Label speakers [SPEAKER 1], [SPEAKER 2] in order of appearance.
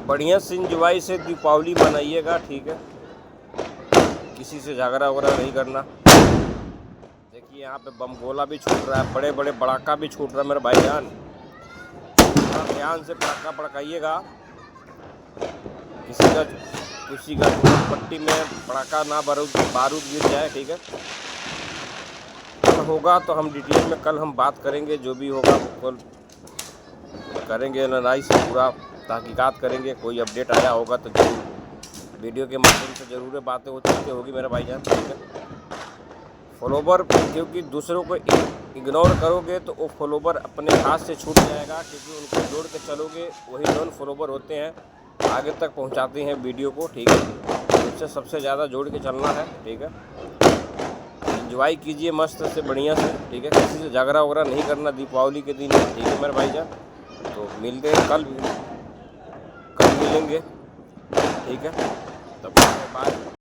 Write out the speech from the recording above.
[SPEAKER 1] बढ़िया से इंजॉय से दीपावली मनाइएगा, ठीक है। किसी से झगड़ा वगैरह नहीं करना। देखिए यहाँ पे बम गोला भी छूट रहा है, बड़े बड़े पटाखा भी छूट रहा है मेरे भाईजान। थोड़ा ध्यान से पटाखा पड़काइएगा। किसी का पट्टी में पटाखा ना बारूद गिर जाए, ठीक है। कल होगा तो हम डिटेल में कल हम बात करेंगे, जो भी होगा कल करेंगे एनालाइज पूरा तहकीकात करेंगे। कोई अपडेट आया होगा तो जरूर वीडियो के माध्यम से ज़रूर बातें होती होगी मेरे भाईजान, ठीक है। फॉलोवर क्योंकि दूसरों को इग्नोर करोगे तो वो फॉलोवर अपने हाथ से छूट जाएगा, क्योंकि उनको जोड़ के चलोगे वही नॉन फॉलोवर होते हैं, आगे तक पहुंचाते हैं वीडियो को, ठीक है। उससे सबसे ज़्यादा जोड़ के चलना है, ठीक है। एंजॉय कीजिए मस्त से बढ़िया से, ठीक है। किसी से झगड़ा वगैरह नहीं करना दीपावली के दिन, ठीक है मेरे भाईजान। तो मिलते हैं कल मिलेंगे, ठीक है। तब बाय।